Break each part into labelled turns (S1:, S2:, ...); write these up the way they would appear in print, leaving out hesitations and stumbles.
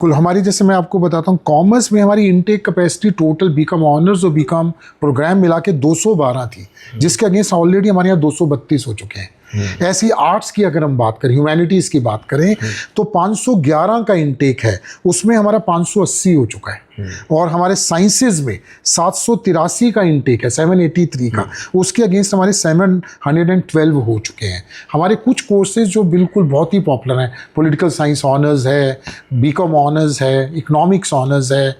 S1: कुल हमारी, जैसे मैं आपको बताता हूँ, कॉमर्स में हमारी intake capacity total BCom honours और बीकॉम प्रोग्राम मिला के 212 थी, जिसके अगेंस्ट ऑलरेडी हमारे यहाँ 232 हो चुके हैं। ऐसी आर्ट्स की अगर हम बात करें, ह्यूमैनिटीज़ की बात करें, तो 511 का इनटेक है, उसमें हमारा 580 हो चुका है। और हमारे साइंसेज में 783 का इनटेक है, 783 का, उसके अगेंस्ट हमारे 712 हो चुके हैं। हमारे कुछ कोर्सेज जो बिल्कुल बहुत ही पॉपुलर हैं, पॉलिटिकल साइंस ऑनर्स है, बीकॉम ऑनर्स है, इकोनॉमिक्स ऑनर्स है,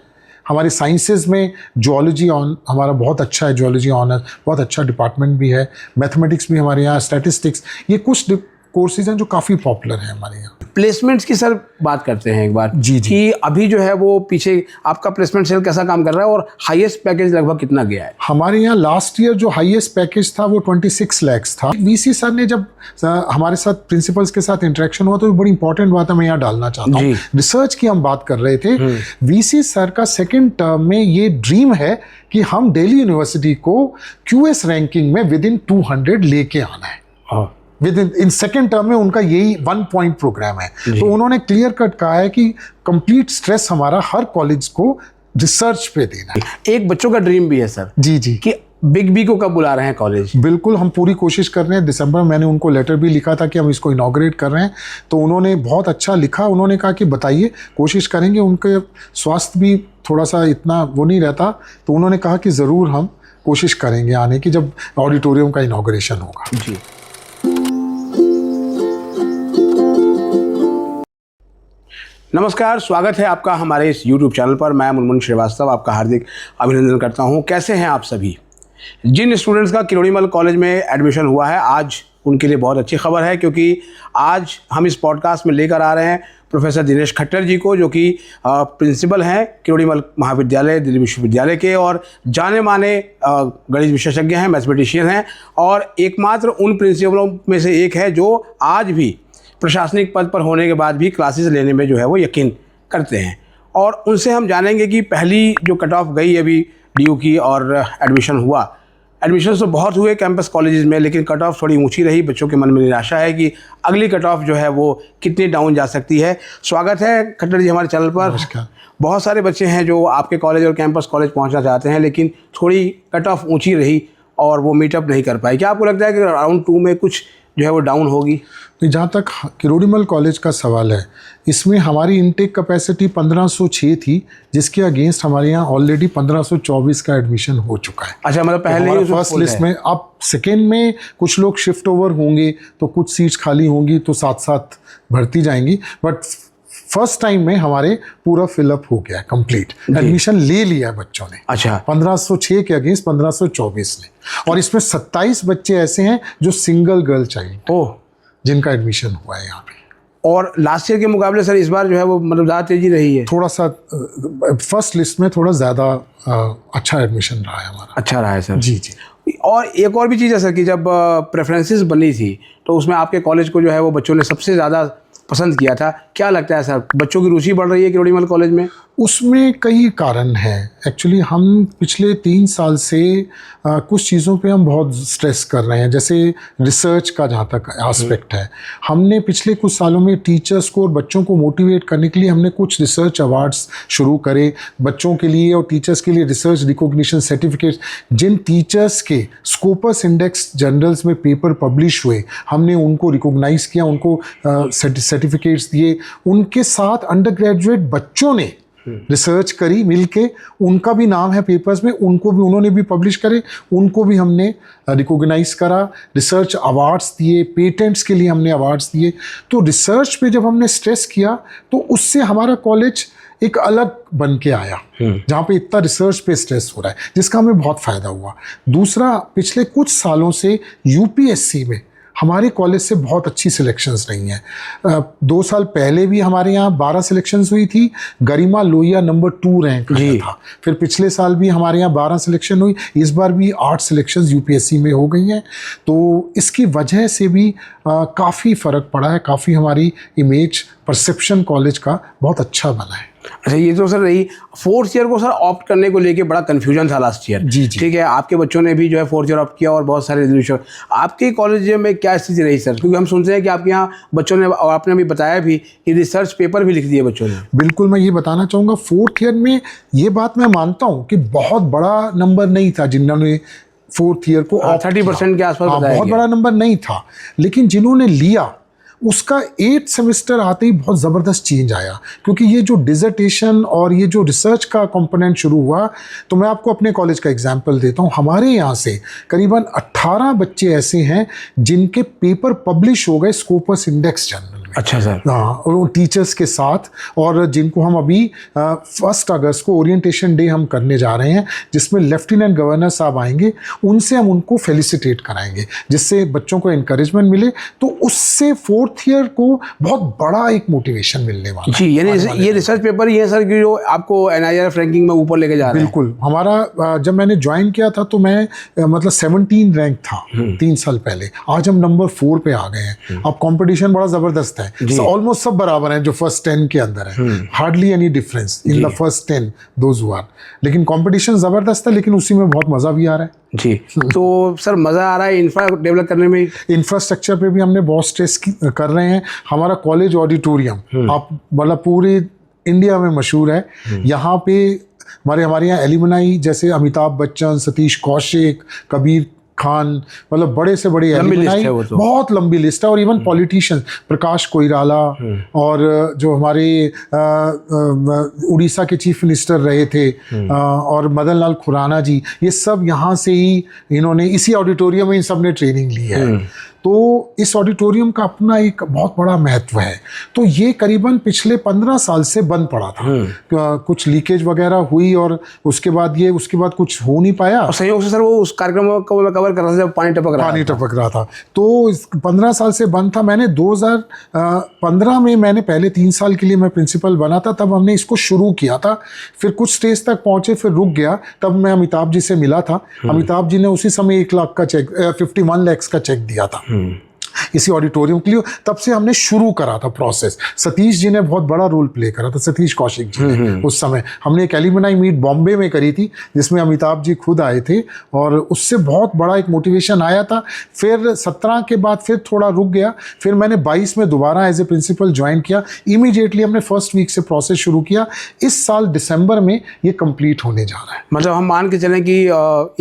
S1: हमारे साइंसेज में जियोलॉजी हमारा बहुत अच्छा है, जियोलॉजी ऑनर्स बहुत अच्छा डिपार्टमेंट भी है, मैथमेटिक्स भी हमारे यहाँ, स्टैटिस्टिक्स, ये कुछ कोर्सेज हैं जो काफ़ी पॉपुलर हैं हमारे यहाँ।
S2: प्लेसमेंट्स की सर बात करते हैं एक बार
S1: जी
S2: कि अभी जो है वो पीछे आपका प्लेसमेंट सेल कैसा काम कर रहा है और हाईएस्ट पैकेज लगभग कितना गया है?
S1: हमारे यहाँ लास्ट ईयर जो हाईएस्ट पैकेज था वो 26 लाख था। वीसी सर ने जब हमारे साथ प्रिंसिपल्स के साथ इंटरेक्शन हुआ तो बड़ी इंपॉर्टेंट बात है, मैं यहाँ डालना चाहता हूँ। रिसर्च की हम बात कर रहे थे, वीसी सर का सेकेंड टर्म में ये ड्रीम है कि हम दिल्ली यूनिवर्सिटी को क्यूएस रैंकिंग में विद इन 200 लेके आना है। विद इन सेकेंड टर्म में उनका यही 1 पॉइंट प्रोग्राम है। तो उन्होंने क्लियर कट कहा है कि कंप्लीट स्ट्रेस हमारा हर कॉलेज को रिसर्च पे देना है।
S2: एक बच्चों का ड्रीम भी है सर
S1: जी जी
S2: कि बिग बी को कब बुला रहे हैं कॉलेज?
S1: बिल्कुल, हम पूरी कोशिश कर रहे हैं। दिसंबर में मैंने उनको लेटर भी लिखा था कि हम इसको इनॉग्रेट कर रहे हैं, तो उन्होंने बहुत अच्छा लिखा। उन्होंने कहा कि बताइए, कोशिश करेंगे। उनके स्वास्थ्य भी थोड़ा सा इतना वो नहीं रहता, तो उन्होंने कहा कि ज़रूर हम कोशिश करेंगे आने की जब ऑडिटोरियम का इनॉग्रेशन होगा।
S2: जी। नमस्कार, स्वागत है आपका हमारे इस YouTube चैनल पर। मैं मुनमुन श्रीवास्तव आपका हार्दिक अभिनंदन करता हूं। कैसे हैं आप सभी? जिन स्टूडेंट्स का किरोड़ीमल कॉलेज में एडमिशन हुआ है, आज उनके लिए बहुत अच्छी खबर है, क्योंकि आज हम इस पॉडकास्ट में लेकर आ रहे हैं प्रोफेसर दिनेश खट्टर जी को, जो कि प्रिंसिपल हैं किरोड़ीमल महाविद्यालय दिल्ली विश्वविद्यालय के और जाने माने गणित विशेषज्ञ हैं, मैथमेटिशियन हैं, और एकमात्र उन प्रिंसिपलों में से एक है जो आज भी प्रशासनिक पद पर होने के बाद भी क्लासेस लेने में जो है वो यकीन करते हैं। और उनसे हम जानेंगे कि पहली जो कट ऑफ गई अभी डीयू की और एडमिशन हुआ, एडमिशन तो बहुत हुए कैंपस कॉलेजेस में, लेकिन कट ऑफ थोड़ी ऊंची रही। बच्चों के मन में निराशा है कि अगली कट ऑफ जो है वो कितनी डाउन जा सकती है। स्वागत है खट्टर जी हमारे चैनल पर। बहुत सारे बच्चे हैं जो आपके कॉलेज और कैंपस कॉलेज पहुँचना चाहते हैं, लेकिन थोड़ी कट ऑफ ऊँची रही और वो मीटअप नहीं कर पाई। क्या आपको लगता है कि राउंड 2 में कुछ जो है वो डाउन होगी?
S1: तो जहाँ तक किरोड़ीमल कॉलेज का सवाल है, इसमें हमारी इनटेक कैपेसिटी 1506 थी, जिसके अगेंस्ट हमारे यहाँ ऑलरेडी 1524 का एडमिशन हो चुका है।
S2: अच्छा, मतलब पहले ही
S1: फर्स्ट लिस्ट में। अब सेकेंड में कुछ लोग शिफ्ट ओवर होंगे तो कुछ सीट्स खाली होंगी, तो साथ साथ भर्ती जाएंगी, बट फर्स्ट टाइम में हमारे पूरा फिलअप हो गया, कंप्लीट एडमिशन ले लिया है बच्चों ने।
S2: अच्छा,
S1: 1506 के अगेंस्ट 1524 ने, और इसमें 27 बच्चे ऐसे हैं जो सिंगल गर्ल चाइल्ड,
S2: ओह,
S1: जिनका एडमिशन हुआ है यहाँ पे।
S2: और लास्ट ईयर के मुकाबले सर इस बार जो है वो मतलब ज़्यादा तेजी रही है?
S1: थोड़ा सा फर्स्ट लिस्ट में थोड़ा ज़्यादा अच्छा एडमिशन रहा है हमारा।
S2: अच्छा रहा है सर?
S1: जी जी।
S2: और एक और भी चीज़ है सर कि जब प्रेफरेंसेस बनी थी तो उसमें आपके कॉलेज को जो है वो बच्चों ने सबसे ज़्यादा पसंद किया था। क्या लगता है सर, बच्चों की रुचि बढ़ रही है किरोड़ीमल कॉलेज में? उसमें
S1: कई कारण हैं। एक्चुअली हम पिछले 3 साल से कुछ चीज़ों पे हम बहुत स्ट्रेस कर रहे हैं, जैसे रिसर्च का जहाँ तक एस्पेक्ट है। हमने पिछले कुछ सालों में टीचर्स को और बच्चों को मोटिवेट करने के लिए हमने कुछ रिसर्च अवार्ड्स शुरू करे बच्चों के लिए और टीचर्स के लिए। रिसर्च रिकॉग्निशन सर्टिफिकेट्स, जिन टीचर्स के स्कोपस इंडेक्स जर्नल्स में पेपर पब्लिश हुए, हमने उनको रिकॉग्नाइज किया, उनको सर्टिफिकेट्स दिए। उनके साथ अंडर ग्रेजुएट बच्चों ने रिसर्च करी मिलके, उनका भी नाम है पेपर्स में, उनको भी उन्होंने भी पब्लिश करे, उनको भी हमने रिकॉग्नाइज करा, रिसर्च अवार्ड्स दिए, पेटेंट्स के लिए हमने अवार्ड्स दिए। तो रिसर्च पे जब हमने स्ट्रेस किया तो उससे हमारा कॉलेज एक अलग बन के आया, जहाँ पे इतना रिसर्च पे स्ट्रेस हो रहा है, जिसका हमें बहुत फ़ायदा हुआ। दूसरा, पिछले कुछ सालों से यूपीएससी में हमारे कॉलेज से बहुत अच्छी सिलेक्शंस रही हैं। 2 साल पहले भी हमारे यहाँ 12 सिलेक्शंस हुई थी, गरिमा लोहिया नंबर 2 रैंक आया था। फिर पिछले साल भी हमारे यहाँ 12 सिलेक्शन हुई, इस बार भी 8 सिलेक्शंस यूपीएससी में हो गई हैं। तो इसकी वजह से भी काफ़ी फ़र्क पड़ा है, काफ़ी हमारी इमेज परसेप्शन कॉलेज का बहुत अच्छा बना है।
S2: अच्छा, ये तो सर रही 4th ईयर को सर ऑप्ट करने को लेके बड़ा कंफ्यूजन था लास्ट ईयर।
S1: जी, जी।
S2: ठीक है, आपके बच्चों ने भी जो है 4th ईयर ऑप्ट किया और बहुत सारे रेजोल्यूशन। आपके कॉलेज में क्या स्थिति रही सर? क्योंकि हम सुनते हैं कि आपके यहाँ बच्चों ने, और आपने भी बताया भी कि रिसर्च पेपर भी लिख दिए बच्चों ने।
S1: बिल्कुल, मैं ये बताना चाहूँगा 4th ईयर में ये बात मैं मानता हूँ कि बहुत बड़ा नंबर नहीं था जिन्होंने 4th ईयर को opt
S2: 30% के आसपास
S1: किया।
S2: बताया
S1: बहुत
S2: गया।
S1: बड़ा नंबर नहीं था, लेकिन जिन्होंने लिया उसका 8th सेमेस्टर आते ही बहुत ज़बरदस्त चेंज आया, क्योंकि ये जो डिसर्टेशन और ये जो रिसर्च का कंपोनेंट शुरू हुआ। तो मैं आपको अपने कॉलेज का एग्जांपल देता हूँ। हमारे यहाँ से करीबन 18 बच्चे ऐसे हैं जिनके पेपर पब्लिश हो गए स्कोपस इंडेक्स जर्नल में।
S2: अच्छा सर।
S1: हाँ, और वो टीचर्स के साथ, और जिनको हम अभी 1 अगस्त को ओरिएंटेशन डे हम करने जा रहे हैं, जिसमें लेफ्टिनेंट गवर्नर साहब आएंगे, उनसे हम उनको फेलिसिटेट कराएंगे, जिससे बच्चों को इंकरेजमेंट मिले। तो उससे 4th ईयर को बहुत बड़ा एक मोटिवेशन मिलने वाला
S2: जी, यानी ये रिसर्च पेपर ही है सर कि जो आपको NIRF रैंकिंग में ऊपर लेके जा रहा है।
S1: बिल्कुल। हमारा जब मैंने ज्वाइन किया था तो मैं मतलब 17 रैंक था 3 साल पहले। आज हम नंबर 4 पे आ गए हैं। अब कंपटीशन बड़ा ज़बरदस्त है, ऑलमोस्ट सब बराबर हैं जो फर्स्ट 10 के अंदर है। Hardly any difference in the first 10 those who are. लेकिन कंपटीशन ज़बरदस्त है, लेकिन उसी में बहुत मज़ा भी आ रहा है।
S2: जी, तो सर मज़ा आ रहा है इंफ्रा डेवलप करने में?
S1: इंफ्रास्ट्रक्चर पे भी हमने बहुत स्ट्रेस कर रहे हैं। हमारा कॉलेज ऑडिटोरियम आप मतलब पूरे इंडिया में मशहूर है। यहाँ पे हमारे यहाँ एलिमनाई जैसे अमिताभ बच्चन, सतीश कौशिक, कबीर खान, मतलब बड़े से बड़े एलिमनाई, बहुत लंबी लिस्ट है। और इवन पॉलिटिशियंस, प्रकाश कोइराला और जो हमारे उड़ीसा के चीफ मिनिस्टर रहे थे और मदन लाल खुराना जी, ये सब यहाँ से ही, इन्होंने इसी ऑडिटोरियम में इन सब ने ट्रेनिंग ली है। तो इस ऑडिटोरियम का अपना एक बहुत बड़ा महत्व है। तो ये करीबन पिछले 15 साल से बंद पड़ा था। कुछ लीकेज वगैरह हुई और उसके बाद कुछ हो नहीं पाया।
S2: और संयोग से सर वो उस कार्यक्रम को मैं कवर कर रहा था जब पानी टपक रहा था।
S1: तो 15 साल से बंद था। मैंने 2015 में मैंने पहले 3 साल के लिए मैं प्रिंसिपल बना था, तब हमने इसको शुरू किया था। फिर कुछ स्टेज तक पहुंचे, फिर रुक गया। तब मैं अमिताभ जी से मिला था। अमिताभ जी ने उसी समय 1 लाख का चेक, 51 लाख का चेक दिया था इसी ऑडिटोरियम के लिए। तब से हमने शुरू करा था प्रोसेस। सतीश जी ने बहुत बड़ा रोल प्ले करा था, सतीश कौशिक जी ने। उस समय हमने एक एल्यूमिनाई मीट बॉम्बे में करी थी, जिसमें अमिताभ जी खुद आए थे, और उससे बहुत बड़ा एक मोटिवेशन आया था। फिर 17 के बाद फिर थोड़ा रुक गया। फिर मैंने 22 में दोबारा एज ए प्रिंसिपल ज्वाइन किया। इमीडिएटली हमने फर्स्ट वीक से प्रोसेस शुरू किया। इस साल दिसंबर में ये कंप्लीट होने जा रहा है।
S2: मतलब हम मान के चलें कि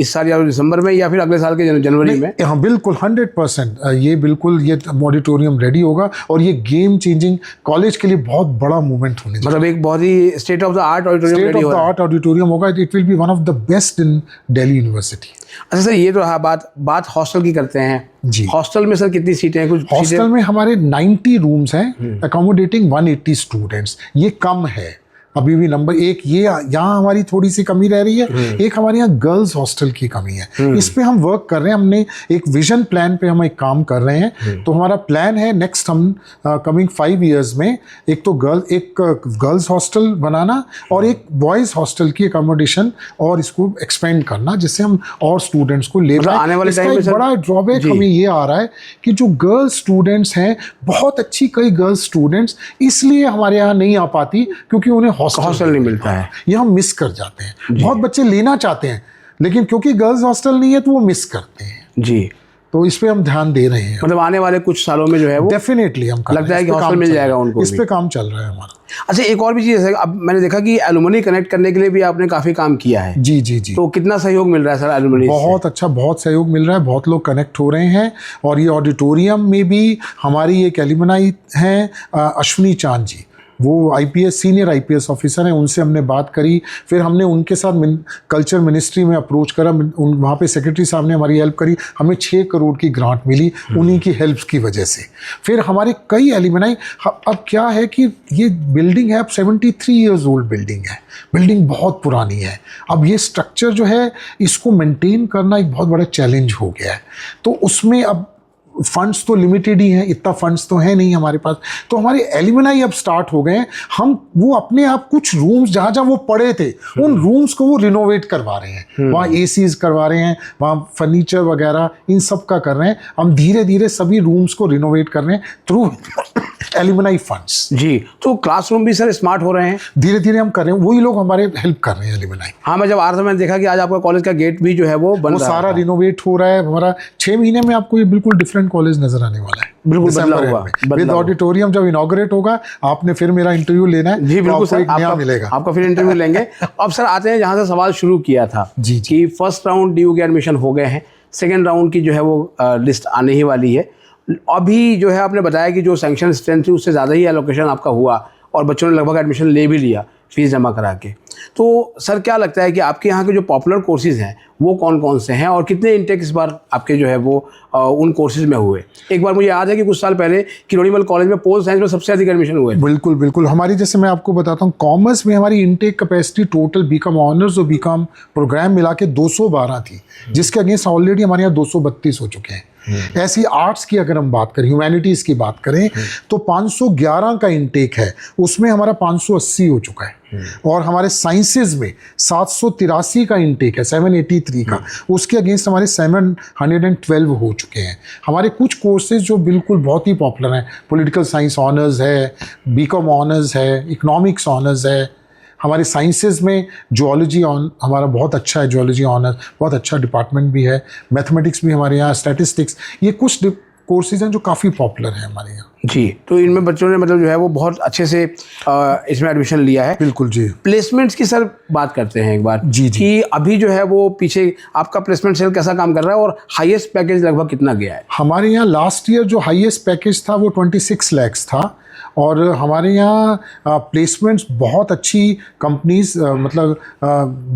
S2: इस साल या दिसंबर में या फिर अगले साल के जनवरी में?
S1: हाँ बिल्कुल, 100% ये बिल्कुल ये ऑडिटोरियम रेडी होगा, और ये गेम चेंजिंग कॉलेज के लिए बहुत बड़ा मूवमेंट होने
S2: मतलब एक बहुत ही state of the art
S1: auditorium होगा। It will be one of the best in Delhi University.
S2: अच्छा सर, ये तो है बात हॉस्टल की करते हैं
S1: जी।
S2: हॉस्टल में सर कितनी सीटें हैं? कुछ
S1: हॉस्टल में हमारे 90 रूम्स हैं, अकोमोडेटिंग 180 स्टूडेंट्स। ये कम है अभी भी नंबर एक। ये यहाँ हमारी थोड़ी सी कमी रह रही है। एक हमारे यहाँ गर्ल्स हॉस्टल की कमी है। इस पे हम वर्क कर रहे हैं। हमने एक विजन प्लान पे हम एक काम कर रहे हैं। तो हमारा प्लान है नेक्स्ट हम कमिंग 5 इयर्स में एक गर्ल्स हॉस्टल बनाना और एक बॉयज़ हॉस्टल की अकोमोडेशन और इसको एक्सपेंड करना, जिससे हम और स्टूडेंट्स को ले पाएं।
S2: आने वाले टाइम में
S1: बड़ा ड्रॉबैक हमें ये आ रहा है कि जो गर्ल्स स्टूडेंट्स हैं, बहुत अच्छी कई गर्ल्स स्टूडेंट्स इसलिए हमारे यहाँ नहीं आ पाती क्योंकि उन्हें हॉस्टल नहीं मिलता है। ये हम मिस कर जाते हैं। बहुत बच्चे लेना चाहते हैं, लेकिन क्योंकि गर्ल्स हॉस्टल नहीं है तो वो मिस करते हैं।
S2: जी,
S1: तो इस पे हम ध्यान दे रहे हैं।
S2: मतलब आने वाले कुछ सालों में जो है वो
S1: डेफिनेटली हम
S2: लगता है कि हॉस्टल मिल जाएगा उनको।
S1: इस पे काम चल रहा है हमारा।
S2: अच्छा, एक और भी चीज़ है, अब मैंने देखा कि एलुमनी कनेक्ट करने के लिए भी आपने काफ़ी काम किया है।
S1: जी जी जी।
S2: तो कितना सहयोग मिल रहा है सर एलुमनी?
S1: बहुत अच्छा, बहुत सहयोग मिल रहा है। बहुत लोग कनेक्ट हो रहे हैं। और ये ऑडिटोरियम में भी हमारी एक एलुमनी हैं, अश्विनी चांद जी, वो IPS सीनियर IPS ऑफिसर हैं। उनसे हमने बात करी। फिर हमने उनके साथ कल्चर मिनिस्ट्री में अप्रोच करा। वहाँ पे सेक्रेटरी साहब ने हमारी हेल्प करी। हमें 6 करोड़ की ग्रांट मिली उन्हीं की हेल्प की वजह से। फिर हमारे कई एलुमनाई, अब क्या है कि ये बिल्डिंग है, अब 73 ईयर्स ओल्ड बिल्डिंग है। बिल्डिंग बहुत पुरानी है। अब ये स्ट्रक्चर जो है इसको मेंटेन करना एक बहुत बड़ा चैलेंज हो गया है। तो उसमें अब फंड्स तो लिमिटेड ही हैं, इतना फंड्स तो है नहीं हमारे पास, तो हमारे एलुमनाई अब स्टार्ट हो गए हैं। हम वो अपने आप कुछ रूम्स जहाँ जहाँ वो पड़े थे उन रूम्स को वो रिनोवेट करवा रहे हैं, वहाँ एसीज करवा रहे हैं, वहाँ फर्नीचर वगैरह इन सब का कर रहे हैं। हम धीरे धीरे सभी रूम्स को रिनोवेट कर रहे हैं थ्रू एलुमनाई फंड्स।
S2: जी, तो क्लासरूम भी सर स्मार्ट हो रहे हैं?
S1: धीरे धीरे हम कर रहे हैं, वही लोग हमारे हेल्प कर रहे हैं एलुमनाई।
S2: हाँ, मैं जब आ रहा था मैंने देखा कि आज आपका कॉलेज का गेट भी जो है वो बन
S1: वो
S2: रहा
S1: सारा
S2: है।
S1: रिनोवेट हो रहा है हमारा। 6 महीने में आपको ये बिल्कुल डिफरेंट कॉलेज नजर आने वाला है,
S2: बिल्कुल बदला
S1: दिसंबर
S2: हुआ,
S1: में।
S2: बदला
S1: विद
S2: हुआ।
S1: ऑडिटोरियम जब इनॉग्रेट होगा, आपने फिर मेरा इंटरव्यू लेना है,
S2: जी
S1: तो
S2: बिल्कुल
S1: आपको
S2: सर,
S1: एक नया मिलेगा।
S2: आपका फिर इंटरव्यू लेंगे। अब सर आते हैं जहाँ से सवाल शुरू किया था
S1: जी,
S2: कि फर्स्ट राउंड ड्यू के एडमिशन हो गए हैं, सेकेंड राउंड की जो है वो लिस्ट आने ही वाली है। अभी जो है आपने बताया कि जो सैंक्शन स्ट्रेंथ थी उससे ज़्यादा ही एलोकेशन आपका हुआ और बच्चों ने लगभग एडमिशन ले भी लिया फीस जमा करा के। तो सर क्या लगता है कि आपके यहाँ के जो पॉपुलर कोर्सेज हैं वो कौन कौन से हैं और कितने इंटेक इस बार आपके जो है वो उन कोर्सेज में हुए? एक बार मुझे याद है कि कुछ साल पहले किरोड़ीमल कॉलेज में पोल साइंस में सबसे अधिक एडमिशन हुए थे।
S1: बिल्कुल बिल्कुल। हमारी, जैसे मैं आपको बताता हूँ, कॉमर्स में हमारी intake capacity total BCom honours और बीकॉम प्रोग्राम मिला के 212 थी, जिसके अगेंस्ट ऑलरेडी हमारे यहाँ 232 हो चुके हैं। ऐसी आर्ट्स की अगर हम बात करें, ह्यूमैनिटीज़ की बात करें, तो 511 का इनटेक है, उसमें हमारा 580 हो चुका है। और हमारे साइंसेज में 783 का इनटेक है, 783 का, उसके अगेंस्ट हमारे 712 हो चुके हैं। हमारे कुछ कोर्सेज जो बिल्कुल बहुत ही पॉपुलर हैं, पॉलिटिकल साइंस ऑनर्स है, बीकॉम ऑनर्स है, इकोनॉमिक्स ऑनर्स है। हमारे साइंसेज में जूलॉजी हमारा बहुत अच्छा है, जूलॉजी ऑनर्स बहुत अच्छा डिपार्टमेंट भी है। मैथमेटिक्स भी हमारे यहाँ, स्टैटिस्टिक्स, ये कुछ कोर्सेज हैं जो काफ़ी पॉपुलर हैं हमारे यहाँ।
S2: जी, तो इनमें बच्चों ने मतलब जो है वो बहुत अच्छे से इसमें एडमिशन लिया है।
S1: बिल्कुल जी।
S2: प्लेसमेंट्स की सर बात करते हैं एक बार
S1: जी, जी।
S2: कि अभी जो है वो पीछे आपका प्लेसमेंट सेल कैसा काम कर रहा है और हाईएस्ट पैकेज लगभग कितना गया है?
S1: हमारे यहाँ लास्ट ईयर जो हाईएस्ट पैकेज था वो 26 lakhs था। और हमारे यहाँ प्लेसमेंट्स बहुत अच्छी कंपनीज, मतलब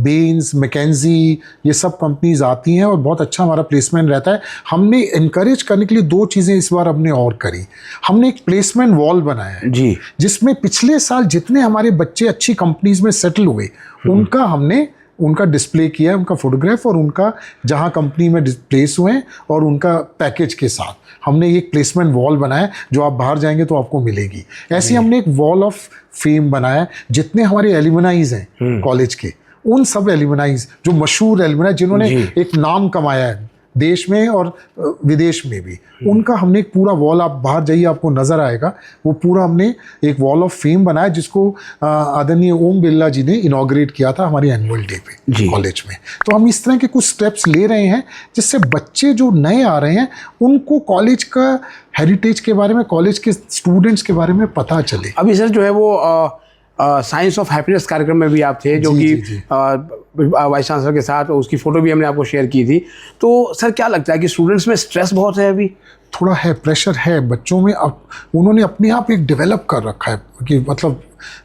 S1: बेन्स, मैकेंजी, ये सब कंपनीज आती हैं और बहुत अच्छा हमारा प्लेसमेंट रहता है। हमने इनकरेज करने के लिए 2 चीज़ें इस बार हमने और करी। हमने एक प्लेसमेंट वॉल बनाया है जी, जिसमें पिछले साल जितने हमारे बच्चे अच्छी कंपनीज में सेटल हुए उनका हमने उनका डिस्प्ले किया है, उनका फोटोग्राफ और उनका जहाँ कंपनी में प्लेस हुए हैं और उनका पैकेज के साथ हमने एक प्लेसमेंट वॉल बनाया जो आप बाहर जाएंगे तो आपको मिलेगी। ऐसे हमने एक वॉल ऑफ फेम बनाया, जितने हमारे एलुमनाइज हैं कॉलेज के, उन सब एलुमनाइज जो मशहूर एलुमनाई जिन्होंने एक नाम कमाया है देश में और विदेश में भी, उनका हमने एक पूरा वॉल, आप बाहर जाइए आपको नज़र आएगा, वो पूरा हमने एक वॉल ऑफ फेम बनाया जिसको आदरणीय ओम बिरला जी ने इनॉग्रेट किया था हमारे एनुअल डे पे कॉलेज में। तो हम इस तरह के कुछ स्टेप्स ले रहे हैं जिससे बच्चे जो नए आ रहे हैं उनको कॉलेज का हेरिटेज के बारे में, कॉलेज के स्टूडेंट्स के बारे में पता चले।
S2: अभी सर जो है वो साइंस ऑफ हैप्पीनेस कार्यक्रम में भी आप थे, जो कि वाइस चांसलर के साथ, उसकी फ़ोटो भी हमने आपको शेयर की थी। तो सर क्या लगता है कि स्टूडेंट्स में स्ट्रेस बहुत है अभी?
S1: थोड़ा है, प्रेशर है बच्चों में। अब उन्होंने अपने आप एक डेवलप कर रखा है कि मतलब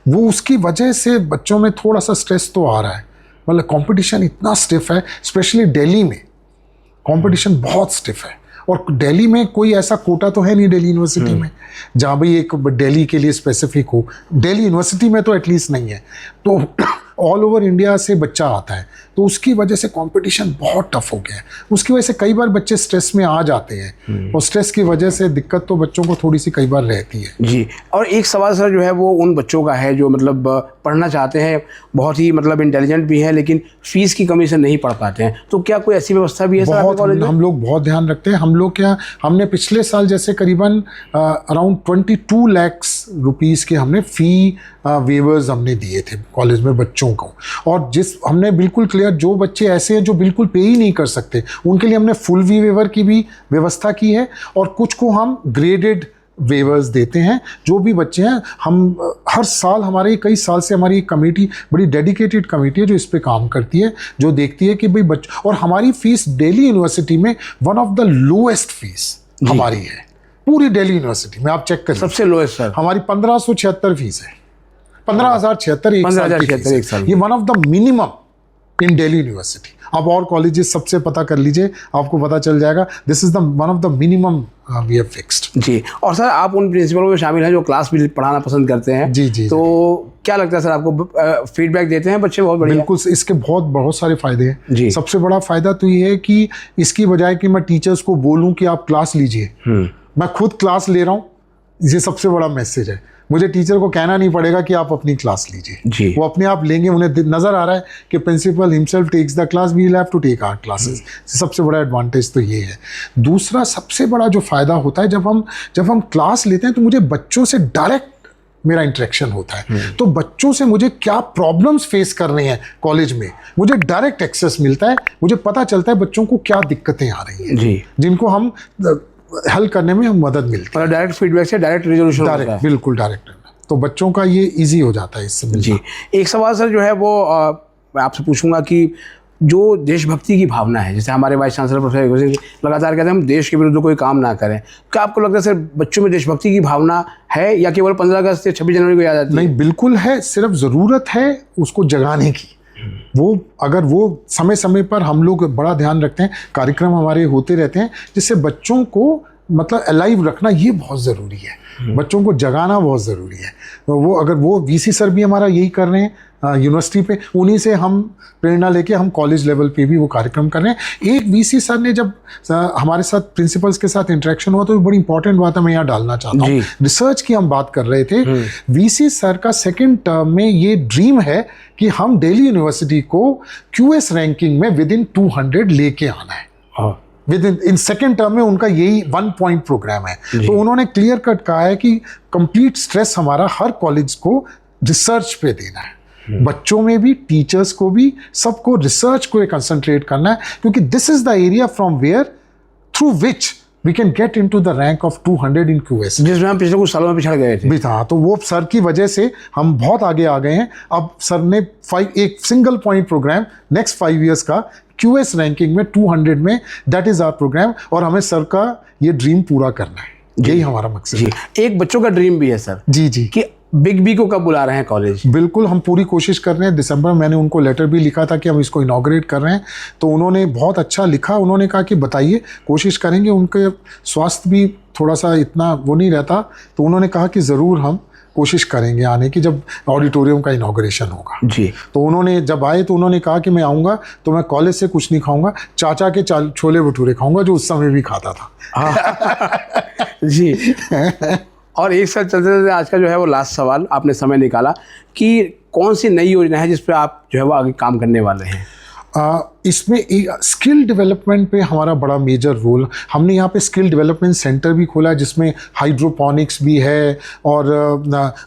S1: वो, उसकी वजह से बच्चों में थोड़ा सा स्ट्रेस तो आ रहा है। मतलब कंपटीशन इतना स्टिफ है, स्पेशली दिल्ली में कंपटीशन बहुत स्टिफ है। और दिल्ली में कोई ऐसा कोटा तो है नहीं दिल्ली यूनिवर्सिटी में जहाँ भाई एक दिल्ली के लिए स्पेसिफिक हो। दिल्ली यूनिवर्सिटी में तो एटलीस्ट नहीं है, तो ऑल ओवर इंडिया से बच्चा आता है, तो उसकी वजह से कंपटीशन बहुत टफ हो गया है। उसकी वजह से कई बार बच्चे स्ट्रेस में आ जाते हैं और स्ट्रेस की वजह से दिक्कत तो बच्चों को थोड़ी सी कई बार रहती है
S2: जी। और एक सवाल सर जो है वो उन बच्चों का है जो मतलब पढ़ना चाहते हैं, बहुत ही मतलब इंटेलिजेंट भी है, लेकिन फीस की कमी से नहीं पढ़ पाते हैं, तो क्या कोई ऐसी व्यवस्था भी है सर आपके कॉलेज में?
S1: हम लोग बहुत ध्यान रखते हैं। हम लोग क्या, हमने पिछले साल जैसे करीबन अराउंड 22 lakhs रुपीज़ के हमने फ़ी वेवर्स हमने दिए थे कॉलेज में बच्चों को। और जिस हमने बिल्कुल क्लियर, जो बच्चे ऐसे हैं जो बिल्कुल पे ही नहीं कर सकते, उनके लिए हमने फुल वी वेवर की भी व्यवस्था की है। और कुछ को हम ग्रेडेड वेवर्स देते हैं। जो भी बच्चे हैं, हम हर साल, हमारे कई साल से हमारी एक कमेटी, बड़ी डेडिकेटेड कमेटी है जो इस पे काम करती है, जो देखती है कि भाई बच्चे, और हमारी फीस दिल्ली यूनिवर्सिटी में one of the lowest fees हमारी है पूरी दिल्ली यूनिवर्सिटी में। आप चेक करें,
S2: सबसे लोएस्ट सर
S1: हमारी 1576 फीस है, 15,076
S2: एक साल।
S1: ये one of the minimum in Delhi university. आप और कॉलेजेस सबसे पता कर लीजिए, आपको पता चल जाएगा। This is the one of the minimum we have fixed
S2: ji. और सर आप उन प्रिंसिपलों में शामिल हैं जो क्लास भी पढ़ाना पसंद करते हैं
S1: जी।
S2: तो क्या लगता है सर आपको, फीडबैक देते हैं बच्चे बहुत बढ़िया?
S1: बिल्कुल, इसके बहुत सारे फायदे हैं
S2: जी।
S1: सबसे बड़ा फायदा तो ये है कि इसकी बजाय कि मैं टीचर्स को बोलूं कि आप क्लास लीजिए, मैं खुद क्लास ले रहा हूँ। ये सबसे बड़ा मैसेज है। मुझे टीचर को कहना नहीं पड़ेगा कि आप अपनी क्लास लीजिए,
S2: जी।
S1: वो अपने आप लेंगे। उन्हें नजर आ रहा है कि principal himself takes the class, we will have to take our classes. सबसे बड़ा एडवांटेज तो ये है। दूसरा सबसे बड़ा जो फायदा होता है, जब हम क्लास लेते हैं तो मुझे बच्चों से डायरेक्ट मेरा इंटरेक्शन होता है। तो बच्चों से मुझे क्या प्रॉब्लम्स फेस कर रहे हैं कॉलेज में, मुझे डायरेक्ट एक्सेस मिलता है। मुझे पता चलता है बच्चों को क्या दिक्कतें आ रही हैं
S2: जी,
S1: जिनको हम हल करने में हम मदद मिलती है।
S2: और डायरेक्ट फीडबैक से डायरेक्ट रिजोल्यूशन होता है।
S1: डायरेक्ट, बिल्कुल डायरेक्ट। तो बच्चों का ये इजी हो जाता है इससे मिलना।
S2: जी। एक सवाल सर जो है वो मैं आपसे पूछूंगा कि जो देशभक्ति की भावना है, जैसे हमारे वाइस चांसलर प्रोफेसर लगातार कहते हैं हम देश के विरुद्ध कोई काम ना करें, क्या आपको लगता है सर बच्चों में देशभक्ति की भावना है या केवल 15 अगस्त या 26 जनवरी को याद आती है?
S1: नहीं, बिल्कुल है। सिर्फ ज़रूरत है उसको जगाने की। अगर वो समय समय पर हम लोग बड़ा ध्यान रखते हैं, कार्यक्रम हमारे होते रहते हैं जिससे बच्चों को मतलब अलाइव रखना, ये बहुत ज़रूरी है। बच्चों को जगाना बहुत ज़रूरी है। तो वो वीसी सर भी हमारा यही कर रहे हैं यूनिवर्सिटी पे, उन्हीं से हम प्रेरणा लेके हम कॉलेज लेवल पे भी वो कार्यक्रम कर रहे हैं। एक वीसी सर ने जब हमारे साथ प्रिंसिपल्स के साथ इंटरेक्शन हुआ तो बड़ी इंपॉर्टेंट बात है, मैं यहाँ डालना चाहता हूँ। रिसर्च की हम बात कर रहे थे। वीसी सर का सेकेंड टर्म में ये ड्रीम है कि हम दिल्ली यूनिवर्सिटी को QS रैंकिंग में विद इन 200 लेके आना है। विद इन सेकेंड टर्म में उनका यही 1 पॉइंट प्रोग्राम है। तो उन्होंने क्लियर कट कहा है कि कंप्लीट स्ट्रेस हमारा हर कॉलेज को रिसर्च पे देना है। बच्चों में भी, टीचर्स को भी, सबको रिसर्च को कंसंट्रेट करना है, क्योंकि this is the area from where through which we can get into the rank of 200 in QS,
S2: जिसमें हम पिछले कुछ सालों में पिछड़ गए थे।
S1: हाँ, तो वो सर की वजह से हम बहुत आगे आ गए हैं। अब सर ने एक single point programme next 5 years का QS रैंकिंग में 200 में, दैट इज आवर प्रोग्राम। और हमें सर का ये ड्रीम पूरा करना है, यही हमारा मकसद है।
S2: एक बच्चों का ड्रीम भी है सर
S1: जी
S2: कि बिग बी को कब बुला रहे हैं कॉलेज?
S1: बिल्कुल, हम पूरी कोशिश कर रहे हैं। दिसंबर में मैंने उनको लेटर भी लिखा था कि हम इसको इनॉग्रेट कर रहे हैं, तो उन्होंने बहुत अच्छा लिखा। उन्होंने कहा कि बताइए, कोशिश करेंगे। उनके स्वास्थ्य भी थोड़ा सा इतना वो नहीं रहता, तो उन्होंने कहा कि ज़रूर हम कोशिश करेंगे आने की, जब ऑडिटोरियम का इनॉग्रेशन होगा।
S2: जी। तो
S1: उन्होंने जब आए तो उन्होंने कहा कि मैं आऊँगा तो मैं कॉलेज से कुछ नहीं खाऊंगा, चाचा के छोले भटूरे खाऊंगा जो उस समय भी खाता था।
S2: जी। और एक साथ चलते चलते आज का जो है वो लास्ट सवाल, आपने समय निकाला कि कौन सी नई योजना है जिस पर आप जो है वो आगे काम करने वाले हैं?
S1: इसमें एक स्किल डेवलपमेंट पे हमारा बड़ा मेजर रोल। हमने यहाँ पे स्किल डेवलपमेंट सेंटर भी खोला है जिसमें हाइड्रोपोनिक्स भी है और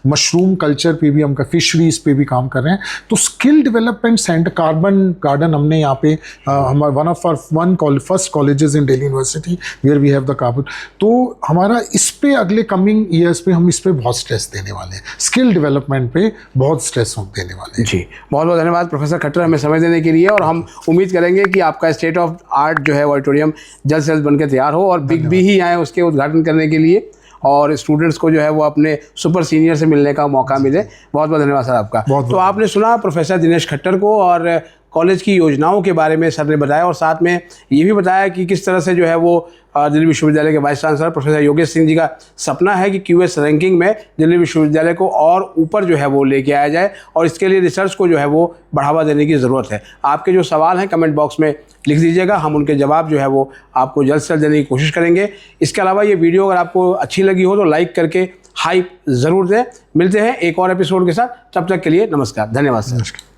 S1: मशरूम कल्चर पे भी, हम फिशरीज पे भी काम कर रहे हैं। तो skill development centre, carbon garden हमने यहाँ पे हमारा one of our first colleges in Delhi University where we have the carbon. तो हमारा इस पे अगले कमिंग ईयर्स पे हम इस पे बहुत स्ट्रेस देने वाले हैं, स्किल डेवलपमेंट पे बहुत स्ट्रेस देने वाले हैं।
S2: जी, बहुत बहुत धन्यवाद प्रोफेसर खट्टर हमें समय देने के लिए। और हम उम्मीद करेंगे कि आपका स्टेट ऑफ आर्ट जो है ऑडिटोरियम जल्द से जल्द बनकर तैयार हो और बिग बी ही आए उसके उद्घाटन करने के लिए, और स्टूडेंट्स को जो है वो अपने सुपर सीनियर से मिलने का मौका मिले। बहुत बहुत धन्यवाद सर आपका। तो आपने सुना प्रोफेसर दिनेश खट्टर को, और कॉलेज की योजनाओं के बारे में सर ने बताया, और साथ में ये भी बताया कि किस तरह से जो है वो दिल्ली विश्वविद्यालय के vice chancellor professor Yogesh Singh ji का सपना है कि QS रैंकिंग में दिल्ली विश्वविद्यालय को और ऊपर जो है वो लेके आया जाए, और इसके लिए रिसर्च को जो है वो बढ़ावा देने की ज़रूरत है। आपके जो सवाल हैं कमेंट बॉक्स में लिख दीजिएगा, हम उनके जवाब जो है वो आपको जल्द से जल्द देने की कोशिश करेंगे। इसके अलावा ये वीडियो अगर आपको अच्छी लगी हो तो लाइक करके हाइप ज़रूर दें। मिलते हैं एक और एपिसोड के साथ, तब तक के लिए नमस्कार, धन्यवाद सर।